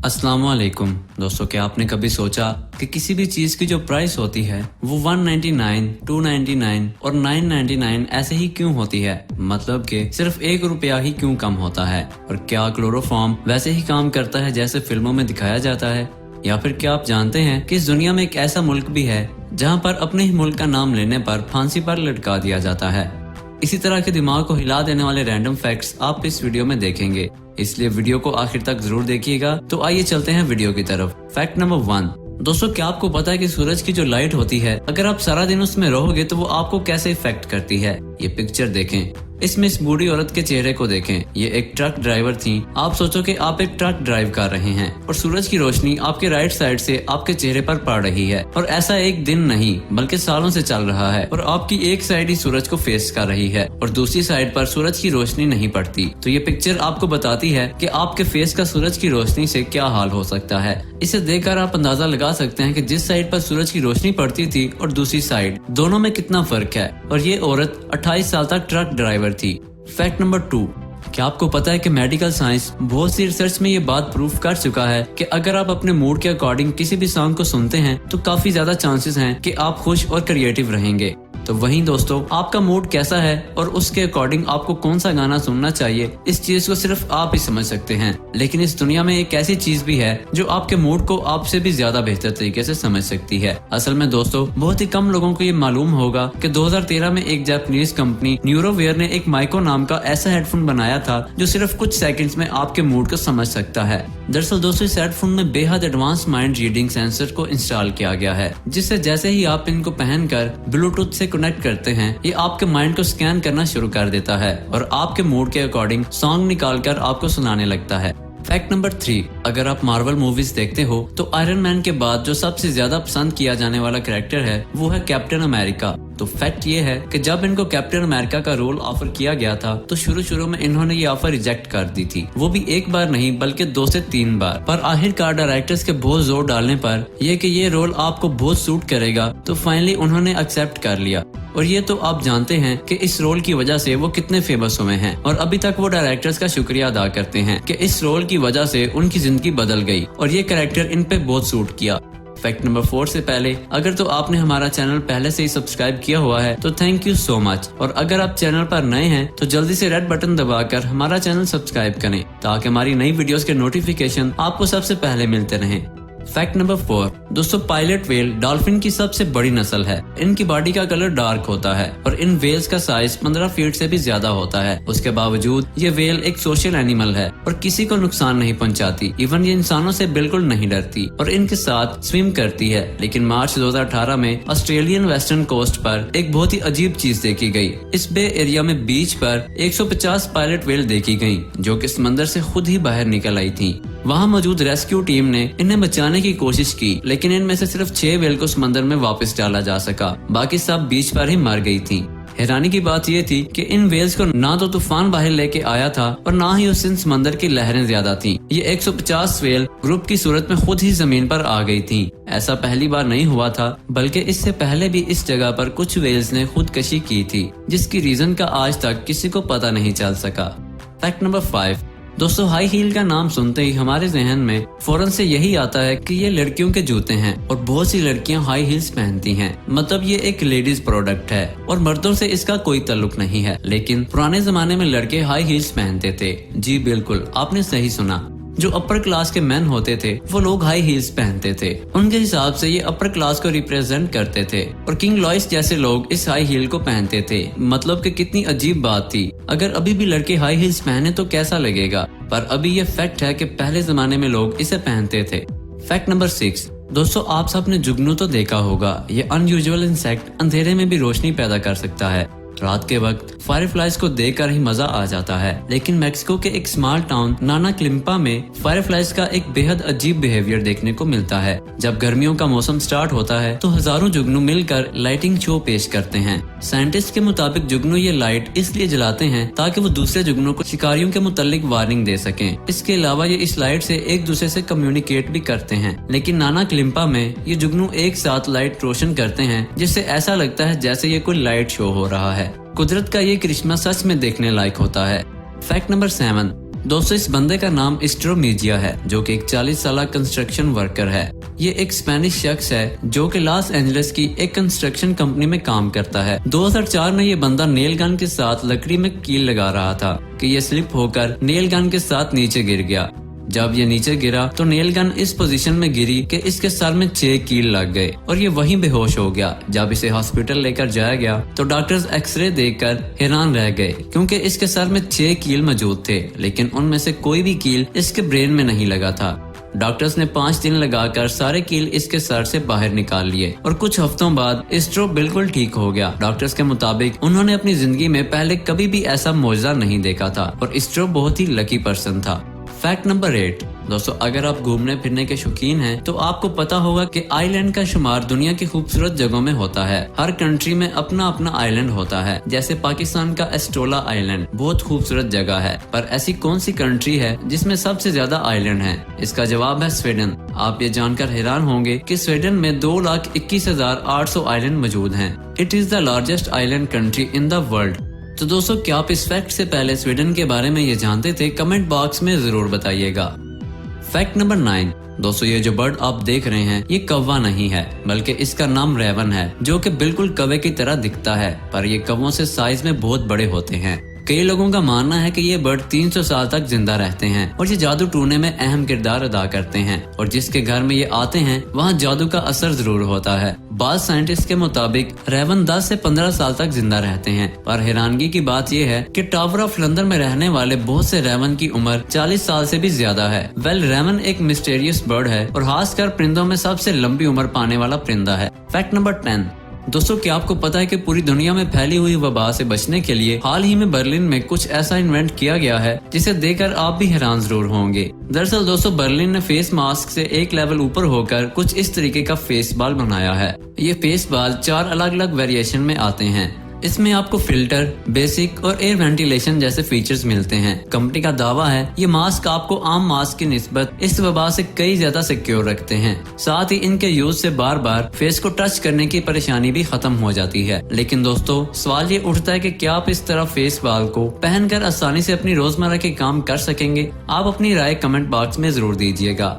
अस्सलामुअलैकुम दोस्तों, क्या आपने कभी सोचा कि किसी भी चीज की जो प्राइस होती है वो 199, 299 और 999 ऐसे ही क्यों होती है? मतलब कि सिर्फ ₹1 ही क्यों कम होता है? और क्या क्लोरोफॉर्म वैसे ही काम करता है जैसे फिल्मों में दिखाया जाता है? या फिर क्या आप जानते हैं कि इस दुनिया में एक ऐसा मुल्क भी है जहाँ पर अपने ही मुल्क का नाम लेने पर फांसी पर लटका दिया जाता है? इसी तरह के दिमाग को हिला देने वाले रैंडम फैक्ट्स आप इस वीडियो में देखेंगे, इसलिए वीडियो को आखिर तक जरूर देखिएगा। तो आइए चलते हैं वीडियो की तरफ। Fact number 1। दोस्तों, क्या आपको पता है कि सूरज की जो लाइट होती है, अगर आप सारा दिन उसमें रहोगे तो वो आपको कैसे इफेक्ट करती है? ये पिक्चर देखें, इसमें इस बूढ़ी औरत के चेहरे को देखें। ये एक ट्रक ड्राइवर थी। आप सोचो कि आप एक ट्रक ड्राइव कर रहे हैं और सूरज की रोशनी आपके राइट साइड से आपके चेहरे पर पड़ रही है, और ऐसा एक दिन नहीं बल्कि सालों से चल रहा है, और आपकी एक साइड ही सूरज को फेस कर रही है और दूसरी साइड पर सूरज की रोशनी नहीं पड़ती। तो ये पिक्चर आपको बताती है कि आपके फेस का सूरज की रोशनी से क्या हाल हो सकता है। इसे देखकर आप अंदाजा लगा सकते हैं कि जिस साइड पर सूरज की रोशनी पड़ती थी और दूसरी साइड, दोनों में कितना फर्क है। और ये औरत 28 साल तक ट्रक ड्राइवर थी। Fact number 2। क्या आपको पता है कि मेडिकल साइंस बहुत सी रिसर्च में ये बात प्रूफ कर चुका है कि अगर आप अपने मूड के अकॉर्डिंग किसी भी सॉन्ग को सुनते हैं तो काफी ज्यादा चांसेस हैं कि आप खुश और क्रिएटिव रहेंगे। तो वहीं दोस्तों, आपका मूड कैसा है और उसके अकॉर्डिंग आपको कौन सा गाना सुनना चाहिए, इस चीज को सिर्फ आप ही समझ सकते हैं। लेकिन इस दुनिया में एक ऐसी चीज भी है जो आपके मूड को आपसे भी ज्यादा बेहतर तरीके से समझ सकती है। असल में दोस्तों, बहुत ही कम लोगों को ये मालूम होगा कि 2013 में एक जापानीज कंपनी न्यूरोवेयर ने एक माइको नाम का ऐसा हेडफोन बनाया था जो सिर्फ कुछ सेकंड्स में आपके मूड को समझ सकता है। दरअसल दोस्तों, इस हेडफोन में बेहद एडवांस माइंड रीडिंग सेंसर को इंस्टॉल किया गया है, जिससे जैसे ही आप इनको पहनकर ब्लूटूथ से कनेक्ट करते हैं, ये आपके माइंड को स्कैन करना शुरू कर देता है और आपके मूड के अकॉर्डिंग सॉन्ग निकालकर आपको सुनाने लगता है। Fact number 3। अगर आप मार्वल मूवीज देखते हो तो आयरन मैन के बाद जो सबसे ज्यादा पसंद किया जाने वाला कैरेक्टर है वो है कैप्टन अमेरिका। तो फैक्ट ये है कि जब इनको कैप्टन अमेरिका का रोल ऑफर किया गया था तो शुरू में इन्होंने ये ऑफर रिजेक्ट कर दी थी, वो भी एक बार नहीं बल्कि 2 से 3 बार। पर आखिरकार डायरेक्टर्स के बहुत जोर डालने पर यह कि ये रोल आपको बहुत सूट करेगा, तो फाइनली उन्होंने एक्सेप्ट कर लिया। और ये तो आप जानते हैं कि इस रोल की वजह से वो कितने फेमस हुए हैं, और अभी तक वो डायरेक्टर्स का शुक्रिया अदा करते हैं कि इस रोल की वजह से उनकी जिंदगी बदल गई और ये कैरेक्टर इन पे बहुत सूट किया। फैक्ट नंबर 4 से पहले, अगर तो आपने हमारा चैनल पहले से ही सब्सक्राइब किया हुआ है तो थैंक यू सो मच, और अगर आप चैनल पर नए हैं तो जल्दी से रेड बटन दबाकर हमारा चैनल सब्सक्राइब करें ताकि हमारी नई वीडियोस के नोटिफिकेशन आपको सबसे पहले मिलते रहें। Fact number 4। दोस्तों, पायलट वेल डॉल्फिन की सबसे बड़ी नस्ल है। इनकी बॉडी का कलर डार्क होता है और इन वेल्स का साइज 15 फीट से भी ज्यादा होता है। उसके बावजूद ये वेल एक सोशल एनिमल है और किसी को नुकसान नहीं पहुंचाती। इवन ये इंसानों से बिल्कुल नहीं डरती और इनके साथ स्विम करती है। लेकिन मार्च 2018 में ऑस्ट्रेलियन वेस्टर्न कोस्ट पर एक बहुत ही अजीब चीज देखी गई। इस बे एरिया में बीच पर 150 पायलट वेल देखी गयी जो कि समंदर से खुद ही बाहर निकल आई थी। वहाँ मौजूद रेस्क्यू टीम ने इन्हें बचाने की कोशिश की, लेकिन इनमें से सिर्फ 6 वेल को समंदर में वापस डाला जा सका, बाकी सब बीच पर ही मर गई थी। हैरानी की बात यह थी कि इन वेल्स को ना तो तूफान बाहर लेके आया था और ना ही उस दिन समंदर की लहरें ज्यादा थी। ये 150 वेल ग्रुप की सूरत में खुद ही जमीन पर आ गई थी। ऐसा पहली बार नहीं हुआ था, बल्कि इससे पहले भी इस जगह पर कुछ वेल्स ने खुदकशी की थी, जिसकी रीजन का आज तक किसी को पता नहीं चल सका। Fact number 5। दोस्तों, हाई हील का नाम सुनते ही हमारे जहन में फौरन से यही आता है कि ये लड़कियों के जूते हैं और बहुत सी लड़कियां हाई हील्स पहनती हैं। मतलब ये एक लेडीज प्रोडक्ट है और मर्दों से इसका कोई ताल्लुक नहीं है। लेकिन पुराने जमाने में लड़के हाई हील्स पहनते थे। जी बिल्कुल, आपने सही सुना। जो अपर क्लास के मैन होते थे वो लोग हाई हील्स पहनते थे। उनके हिसाब से ये अपर क्लास को रिप्रेजेंट करते थे और किंग लॉइस जैसे लोग इस हाई हील को पहनते थे। मतलब कि कितनी अजीब बात थी। अगर अभी भी लड़के हाई हील्स पहने तो कैसा लगेगा, पर अभी ये फैक्ट है कि पहले जमाने में लोग इसे पहनते थे। Fact number 6। दोस्तों, आप सबने जुगनू तो देखा होगा। ये अनयूजुअल इंसेक्ट अंधेरे में भी रोशनी पैदा कर सकता है। रात के वक्त फायरफ्लाइज को देखकर ही मजा आ जाता है। लेकिन मेक्सिको के एक स्मॉल टाउन नाना क्लिम्पा में फायरफ्लाइज का एक बेहद अजीब बिहेवियर देखने को मिलता है। जब गर्मियों का मौसम स्टार्ट होता है तो हजारों जुगनू मिलकर लाइटिंग शो पेश करते हैं। साइंटिस्ट के मुताबिक जुगनू ये लाइट इसलिए जलाते हैं ताकि वो दूसरे जुगनू को शिकारियों के मुतालिक वार्निंग दे सकें। इसके अलावा ये इस लाइट से एक दूसरे से कम्युनिकेट भी करते हैं। लेकिन नाना क्लिम्पा में ये जुगनू एक साथ लाइट रोशन करते हैं, जिससे ऐसा लगता है जैसे ये कोई लाइट शो हो रहा है। कुदरत का ये करिश्मा सच में देखने लायक होता है। Fact number 7। दोस्तों इस बंदे का नाम एस्ट्रोमीजिया है, जो कि एक 40 साल कंस्ट्रक्शन वर्कर है। ये एक स्पेनिश शख्स है जो कि लॉस एंजलिस की एक कंस्ट्रक्शन कंपनी में काम करता है। 2004 में ये बंदा नेल गन के साथ लकड़ी में कील लगा रहा था कि ये स्लिप होकर नेल गन के साथ नीचे गिर गया। जब ये नीचे गिरा तो नेल गन इस पोजीशन में गिरी कि इसके सर में 6 कील लग गए और ये वहीं बेहोश हो गया। जब इसे हॉस्पिटल लेकर जाया गया तो डॉक्टर्स एक्सरे देखकर हैरान रह गए, क्योंकि इसके सर में 6 कील मौजूद थे, लेकिन उनमें से कोई भी कील इसके ब्रेन में नहीं लगा था। डॉक्टर्स ने 5 दिन लगाकर सारे कील इसके सर से बाहर निकाल लिए और कुछ हफ्तों बाद एस्ट्रो बिल्कुल ठीक हो गया। डॉक्टर्स के मुताबिक उन्होंने अपनी जिंदगी में पहले कभी भी ऐसा मौजज़ा नहीं देखा था और एस्ट्रो बहुत ही लकी पर्सन था। Fact number 8। दोस्तों अगर आप घूमने फिरने के शौकीन हैं तो आपको पता होगा कि आइलैंड का शुमार दुनिया की खूबसूरत जगहों में होता है। हर कंट्री में अपना अपना आइलैंड होता है। जैसे पाकिस्तान का एस्टोला आइलैंड बहुत खूबसूरत जगह है, पर ऐसी कौन सी कंट्री है जिसमें सबसे ज्यादा आइलैंड है? इसका जवाब है स्वीडन। आप ये जानकर हैरान होंगे कि स्वीडन में 2,21,800 आइलैंड मौजूद हैं। It is the largest island country in the world. तो दोस्तों क्या आप इस फैक्ट से पहले स्वीडन के बारे में ये जानते थे? कमेंट बॉक्स में जरूर बताइएगा। Fact number 9। दोस्तों ये जो बर्ड आप देख रहे हैं ये कौवा नहीं है, बल्कि इसका नाम रेवन है, जो कि बिल्कुल कौवे की तरह दिखता है, पर ये कौवों से साइज में बहुत बड़े होते हैं। कई लोगों का मानना है कि ये बर्ड 300 साल तक जिंदा रहते हैं और ये जादू टूने में अहम किरदार अदा करते हैं, और जिसके घर में ये आते हैं वहाँ जादू का असर जरूर होता है। बाज़ साइंटिस्ट के मुताबिक रेवन 10 से 15 साल तक जिंदा रहते हैं, पर हैरानगी की बात यह है कि टावर ऑफ लंदन में रहने वाले बहुत से रेवन की उम्र 40 साल से भी ज्यादा है। रेवन एक मिस्टीरियस बर्ड है और खासकर परिंदों में सबसे लंबी उम्र पाने वाला परिंदा है। Fact number 10। दोस्तों क्या आपको पता है कि पूरी दुनिया में फैली हुई वबा से बचने के लिए हाल ही में बर्लिन में कुछ ऐसा इन्वेंट किया गया है जिसे देखकर आप भी हैरान जरूर होंगे। दरअसल दोस्तों बर्लिन ने फेस मास्क से एक लेवल ऊपर होकर कुछ इस तरीके का फेस बाल बनाया है। ये फेस बाल 4 अलग अलग वेरिएशन में आते हैं। इसमें आपको फिल्टर, बेसिक और एयर वेंटिलेशन जैसे फीचर्स मिलते हैं। कंपनी का दावा है ये मास्क आपको आम मास्क की निस्बत इस वबा से कई ज्यादा सिक्योर रखते हैं। साथ ही इनके यूज से बार बार फेस को टच करने की परेशानी भी खत्म हो जाती है। लेकिन दोस्तों सवाल ये उठता है कि क्या आप इस तरह फेस बाल को पहनकर आसानी से अपनी रोजमर्रा के काम कर सकेंगे? आप अपनी राय कमेंट बॉक्स में जरूर दीजिएगा।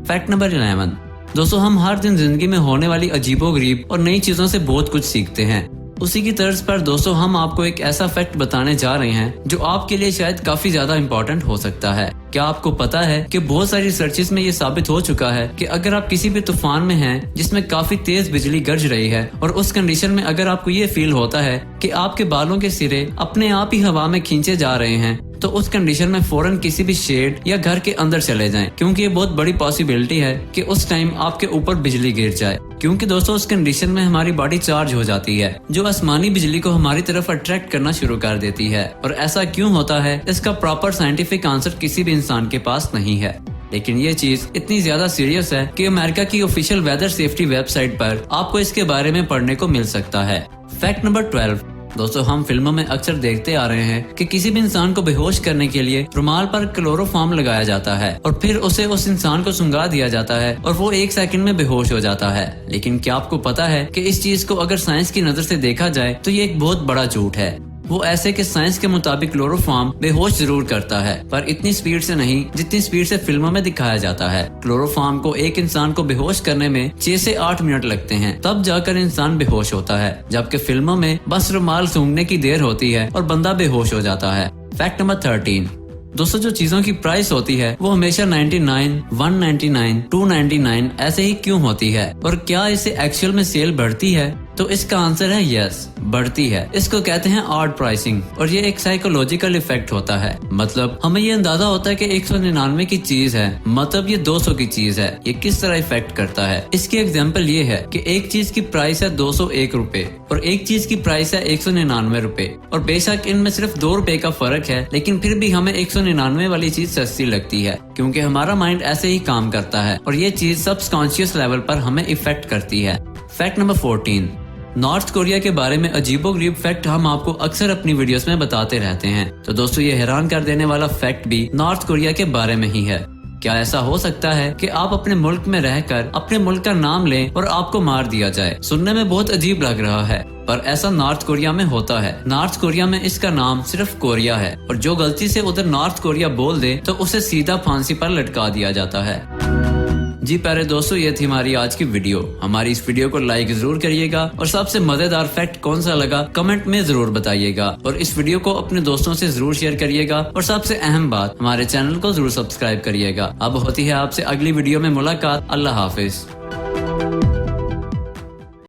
Fact number 11। दोस्तों हम हर दिन जिंदगी में होने वाली अजीबोगरीब और नई चीजों से बहुत कुछ सीखते हैं। उसी की तर्ज पर दोस्तों हम आपको एक ऐसा फैक्ट बताने जा रहे हैं जो आपके लिए शायद काफी ज्यादा इम्पोर्टेंट हो सकता है। क्या आपको पता है कि बहुत सारी रिसर्चेस में ये साबित हो चुका है कि अगर आप किसी भी तूफान में हैं जिसमें काफी तेज बिजली गरज रही है और उस कंडीशन में अगर आपको ये फील होता है कि आपके बालों के सिरे अपने आप ही हवा में खींचे जा रहे हैं, तो उस कंडीशन में फौरन किसी भी शेड या घर के अंदर चले जाएं, क्योंकि ये बहुत बड़ी पॉसिबिलिटी है कि उस टाइम आपके ऊपर बिजली गिर जाए। क्योंकि दोस्तों उस कंडीशन में हमारी बॉडी चार्ज हो जाती है जो आसमानी बिजली को हमारी तरफ अट्रैक्ट करना शुरू कर देती है। और ऐसा क्यों होता है इसका प्रॉपर साइंटिफिक आंसर किसी भी इंसान के पास नहीं है, लेकिन ये चीज इतनी ज्यादा सीरियस है कि अमेरिका की ऑफिशियल वेदर सेफ्टी वेबसाइट पर आपको इसके बारे में पढ़ने को मिल सकता है। Fact number 12। दोस्तों हम फिल्मों में अक्सर देखते आ रहे हैं कि किसी भी इंसान को बेहोश करने के लिए रुमाल पर क्लोरोफॉर्म लगाया जाता है और फिर उसे उस इंसान को सुंगा दिया जाता है और वो 1 सेकंड में बेहोश हो जाता है। लेकिन क्या आपको पता है कि इस चीज को अगर साइंस की नजर से देखा जाए तो ये एक बहुत बड़ा झूठ है। वो ऐसे कि साइंस के मुताबिक क्लोरोफॉर्म बेहोश जरूर करता है, पर इतनी स्पीड से नहीं जितनी स्पीड से फिल्मों में दिखाया जाता है। क्लोरोफॉर्म को एक इंसान को बेहोश करने में 6 से 8 मिनट लगते हैं, तब जाकर इंसान बेहोश होता है, जबकि फिल्मों में बस रुमाल सूंघने की देर होती है और बंदा बेहोश हो जाता है। Fact number 13। दोस्तों जो चीजों की प्राइस होती है वो हमेशा 99, 199, 299 ऐसे ही क्यों होती है, और क्या इससे एक्चुअल में सेल बढ़ती है? तो इसका आंसर है यस, बढ़ती है। इसको कहते हैं ऑड प्राइसिंग और ये एक साइकोलॉजिकल इफेक्ट होता है। मतलब हमें ये अंदाजा होता है कि 199 की चीज है, मतलब ये 200 की चीज है। ये किस तरह इफेक्ट करता है? इसकी एग्जांपल ये है कि एक चीज की प्राइस है 201 रुपए और एक चीज की प्राइस है 199 रुपए, और बेशक इनमें सिर्फ 2 रुपए का फर्क है, लेकिन फिर भी हमें 199 वाली चीज सस्ती लगती है, क्योंकि हमारा माइंड ऐसे ही काम करता है और ये चीज सबकॉन्शियस लेवल पर हमें इफेक्ट करती है। Fact number 14। नॉर्थ कोरिया के बारे में अजीबोगरीब फैक्ट हम आपको अक्सर अपनी वीडियोस में बताते रहते हैं। तो दोस्तों ये हैरान कर देने वाला फैक्ट भी नॉर्थ कोरिया के बारे में ही है। क्या ऐसा हो सकता है कि आप अपने मुल्क में रहकर अपने मुल्क का नाम लें और आपको मार दिया जाए? सुनने में बहुत अजीब लग रहा है, पर ऐसा नॉर्थ कोरिया में होता है। नॉर्थ कोरिया में इसका नाम सिर्फ कोरिया है और जो गलती से उधर नॉर्थ कोरिया बोल दे तो उसे सीधा फांसी पर लटका दिया जाता है। जी प्यारे दोस्तों, ये थी हमारी आज की वीडियो। हमारी इस वीडियो को लाइक जरूर करिएगा और सबसे मजेदार फैक्ट कौन सा लगा कमेंट में जरूर बताइएगा और इस वीडियो को अपने दोस्तों से जरूर शेयर करिएगा और सबसे अहम बात, हमारे चैनल को जरूर सब्सक्राइब करिएगा। अब होती है आपसे अगली वीडियो में मुलाकात। अल्लाह हाफिज।